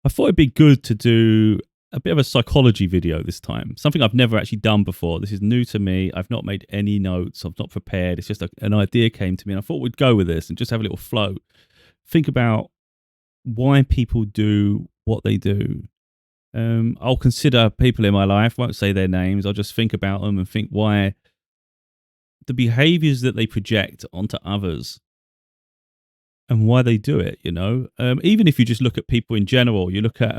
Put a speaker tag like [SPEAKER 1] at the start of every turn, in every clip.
[SPEAKER 1] I thought it'd be good to do a bit of a psychology video this time. Something I've never actually done before. This is new to me. I've not made any notes. I've not prepared. It's just an idea came to me, and I thought we'd go with this and just have a little flow. Think about why people do what they do. I'll consider people in my life. Won't say their names. I'll just think about them and think why the behaviors that they project onto others and why they do it. Even if you just look at people in general, you look at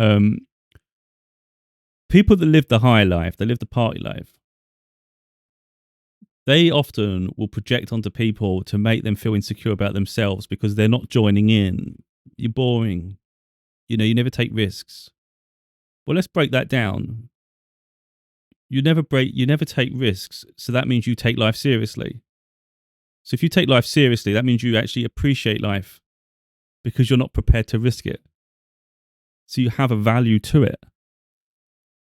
[SPEAKER 1] people that live the high life, they live the party life. They often will project onto people to make them feel insecure about themselves because they're not joining in. You're boring. You never take risks. Well, let's break that down. You never take risks. So that means you take life seriously. So if you take life seriously, that means you actually appreciate life because you're not prepared to risk it. So you have a value to it.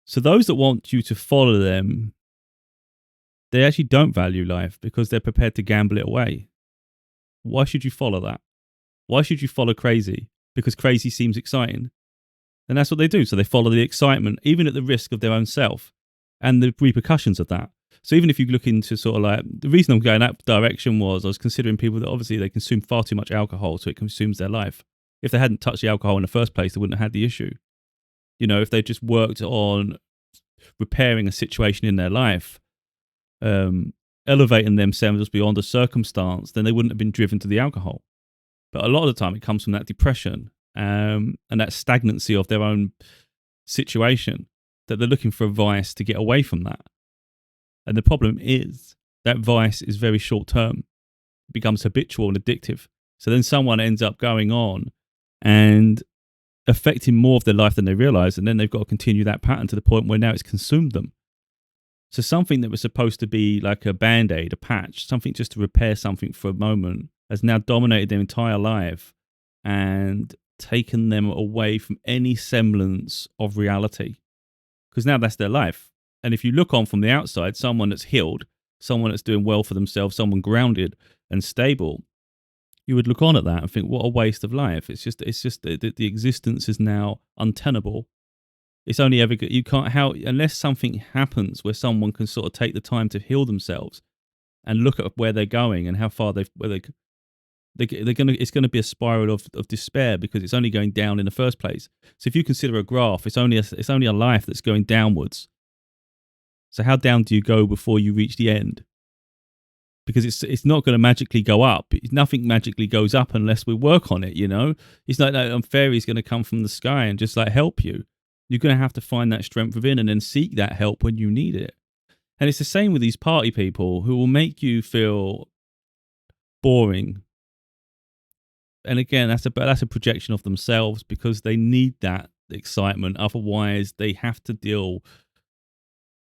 [SPEAKER 1] So those that want you to follow them, they actually don't value life because they're prepared to gamble it away. Why should you follow that? Why should you follow crazy? Because crazy seems exciting. And that's what they do. So they follow the excitement, even at the risk of their own self and the repercussions of that. So even if you look into sort of like, the reason I'm going that direction was I was considering people that obviously they consume far too much alcohol, so it consumes their life. If they hadn't touched the alcohol in the first place, they wouldn't have had the issue. If they just worked on repairing a situation in their life, elevating themselves beyond a circumstance, then they wouldn't have been driven to the alcohol. But a lot of the time it comes from that depression and that stagnancy of their own situation, that they're looking for a vice to get away from that. And the problem is that vice is very short term. It becomes habitual and addictive. So then someone ends up going on and affecting more of their life than they realize. And then they've got to continue that pattern to the point where now it's consumed them. So something that was supposed to be like a band-aid, a patch, something just to repair something for a moment, has now dominated their entire life and taken them away from any semblance of reality. Because now that's their life. And if you look on from the outside, someone that's healed, someone that's doing well for themselves, someone grounded and stable, you would look on at that and think, what a waste of life. It's just the existence is now untenable. It's only ever good. You can't, unless something happens where someone can sort of take the time to heal themselves and look at where they're going and how far it's going to be a spiral of despair because it's only going down in the first place. So if you consider a graph, it's only a life that's going downwards. So how down do you go before you reach the end? Because it's not going to magically go up. Nothing magically goes up unless we work on it, It's like that fairy's going to come from the sky and just like help you. You're going to have to find that strength within and then seek that help when you need it. And it's the same with these party people who will make you feel boring. And again, that's a projection of themselves because they need that excitement. Otherwise, they have to deal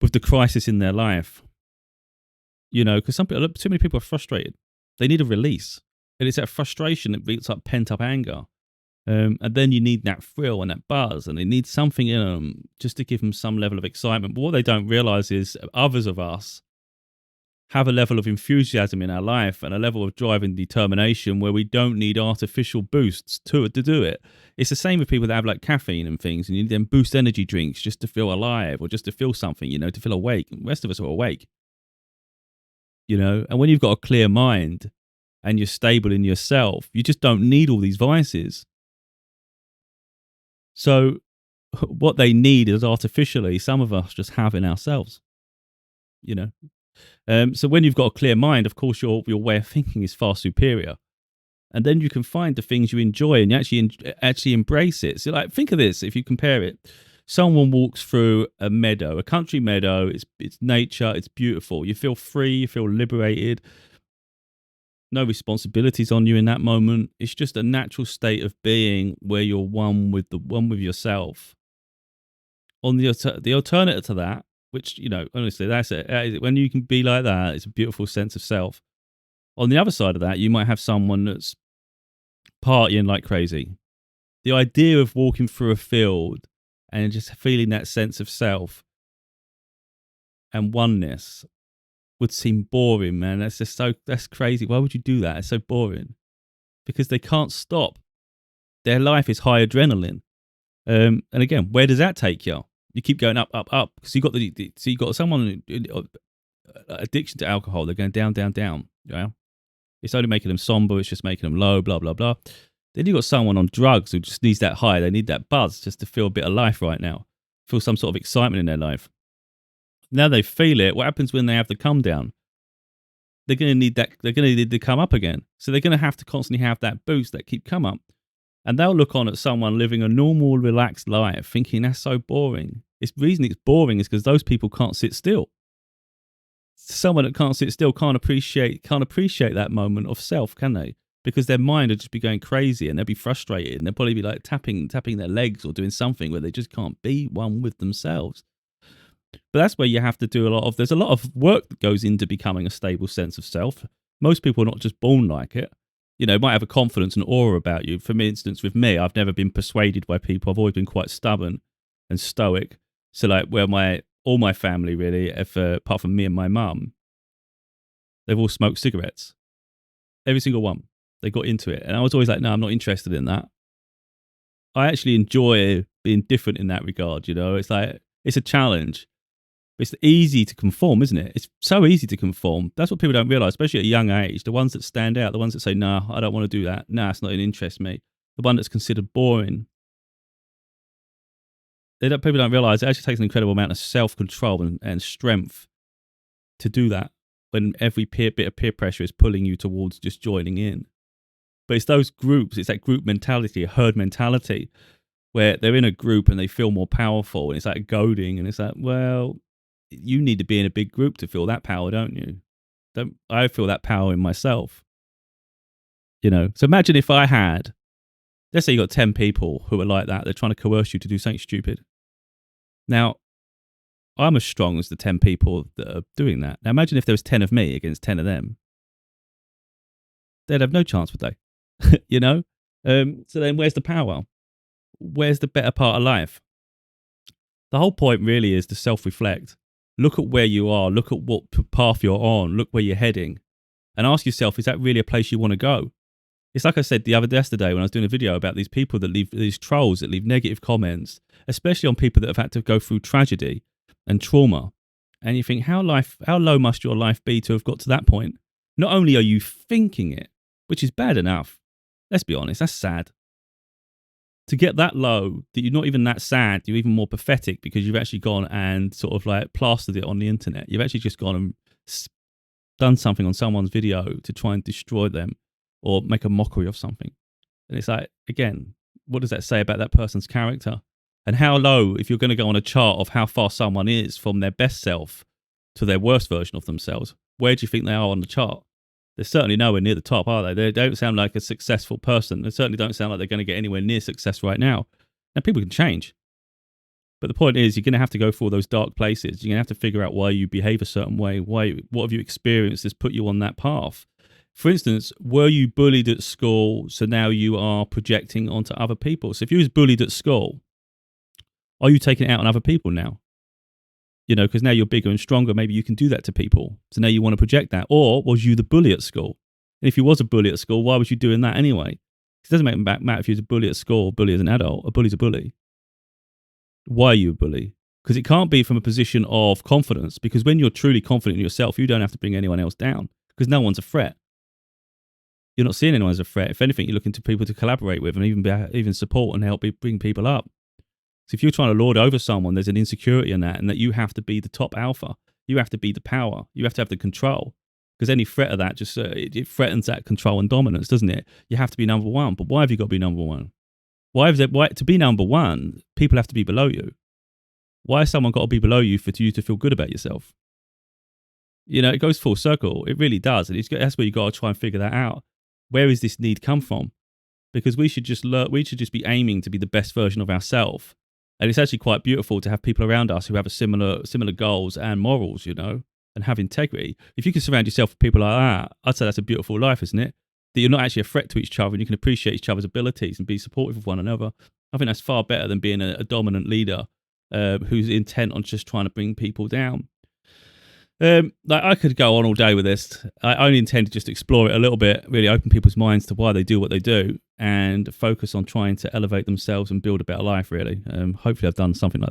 [SPEAKER 1] with the crisis in their life. Because too many people are frustrated. They need a release. And it's that frustration that builds up pent-up anger. And then you need that thrill and that buzz, and they need something in them just to give them some level of excitement. But what they don't realize is others of us have a level of enthusiasm in our life and a level of drive and determination where we don't need artificial boosts to do it. It's the same with people that have like caffeine and things, and you need them boost energy drinks just to feel alive or just to feel something, to feel awake. And the rest of us are awake, and when you've got a clear mind and you're stable in yourself, you just don't need all these vices. So what they need is artificially, some of us just have in ourselves, So when you've got a clear mind, of course, your way of thinking is far superior. And then you can find the things you enjoy and you actually embrace it. So like, think of this, if you compare it, someone walks through a meadow, a country meadow, it's nature, it's beautiful. You feel free, you feel liberated. No responsibilities on you in that moment. It's just a natural state of being where you're one with yourself. On the alternative to that, which, honestly, that's it. When you can be like that, it's a beautiful sense of self. On the other side of that, you might have someone that's partying like crazy. The idea of walking through a field and just feeling that sense of self and oneness would seem boring, man. That's crazy. Why would you do that? It's so boring. Because they can't stop. Their life is high adrenaline. And again, where does that take you? You keep going up, up, up, because you got someone addiction to alcohol. They're going down, down, down. Yeah, it's only making them somber. It's just making them low. Blah blah blah. Then you got someone on drugs who just needs that high. They need that buzz just to feel a bit of life right now, feel some sort of excitement in their life. Now they feel it. What happens when they have the come down? They're going to need that. They're going to need to come up again. So they're going to have to constantly have that boost, that keep come up. And they'll look on at someone living a normal, relaxed life, thinking that's so boring. The reason it's boring is because those people can't sit still. Someone that can't sit still can't appreciate that moment of self, can they? Because their mind would just be going crazy and they'll be frustrated and they'll probably be like tapping their legs or doing something where they just can't be one with themselves. But that's where you have to do there's a lot of work that goes into becoming a stable sense of self. Most people are not just born like it. You know, might have a confidence and aura about you. For instance, with me, I've never been persuaded by people. I've always been quite stubborn and stoic. So like where all my family really, apart from me and my mum, they've all smoked cigarettes. Every single one. They got into it. And I was always like, no, I'm not interested in that. I actually enjoy being different in that regard, you know. It's like, it's a challenge. It's easy to conform, isn't it? It's so easy to conform. That's what people don't realise, especially at a young age. The ones that stand out, the ones that say, no, I don't want to do that. No, it's not an interest me. The one that's considered boring. People don't realise it actually takes an incredible amount of self-control and strength to do that when every bit of peer pressure is pulling you towards just joining in. But it's those groups, it's that group mentality, a herd mentality, where they're in a group and they feel more powerful. And it's like goading. And it's like, well, you need to be in a big group to feel that power, don't you? I feel that power in myself. You know, so imagine if I had, let's say you got 10 people who are like that. They're trying to coerce you to do something stupid. Now, I'm as strong as the 10 people that are doing that. Now, imagine if there was 10 of me against 10 of them. They'd have no chance, would they? You know? So then where's the power? Where's the better part of life? The whole point really is to self-reflect. Look at where you are. Look at what path you're on. Look where you're heading. And ask yourself, is that really a place you want to go? It's like I said yesterday when I was doing a video about these people that leave, these trolls that leave negative comments, especially on people that have had to go through tragedy and trauma. And you think, how low must your life be to have got to that point? Not only are you thinking it, which is bad enough, let's be honest, that's sad. To get that low, that you're not even that sad, you're even more pathetic because you've actually gone and sort of like plastered it on the internet. You've actually just gone and done something on someone's video to try and destroy them or make a mockery of something. And it's like, again, what does that say about that person's character? And how low, if you're going to go on a chart of how far someone is from their best self to their worst version of themselves, where do you think they are on the chart? They're certainly nowhere near the top, are they? They don't sound like a successful person. They certainly don't sound like they're going to get anywhere near success right now. Now, people can change. But the point is, you're going to have to go through those dark places. You're going to have to figure out why you behave a certain way. What have you experienced that's put you on that path? For instance, were you bullied at school, so now you are projecting onto other people? So if you was bullied at school, are you taking it out on other people now? You know, because now you're bigger and stronger, maybe you can do that to people. So now you want to project that. Or was you the bully at school? And if you was a bully at school, why was you doing that anyway? It doesn't matter if you're a bully at school or bully as an adult. A bully's a bully. Why are you a bully? Because it can't be from a position of confidence, because when you're truly confident in yourself, you don't have to bring anyone else down, because no one's a threat. You're not seeing anyone as a threat. If anything, you're looking to people to collaborate with and even support and help bring people up. So if you're trying to lord over someone, there's an insecurity in that, and that you have to be the top alpha. You have to be the power. You have to have the control. Because any threat of that just it threatens that control and dominance, doesn't it? You have to be number one. But why have you got to be number one? Why to be number one, people have to be below you? Why has someone got to be below you for you to feel good about yourself? You know, it goes full circle. It really does. And that's where you got to try and figure that out. Where is this need come from? Because we should just be aiming to be the best version of ourselves. And it's actually quite beautiful to have people around us who have similar goals and morals, you know, and have integrity. If you can surround yourself with people like that, I'd say that's a beautiful life, isn't it? That you're not actually a threat to each other and you can appreciate each other's abilities and be supportive of one another. I think that's far better than being a dominant leader who's intent on just trying to bring people down. Like I could go on all day with this. I only intend to just explore it a little bit, really open people's minds to why they do what they do, and focus on trying to elevate themselves and build a better life. Really, hopefully, I've done something like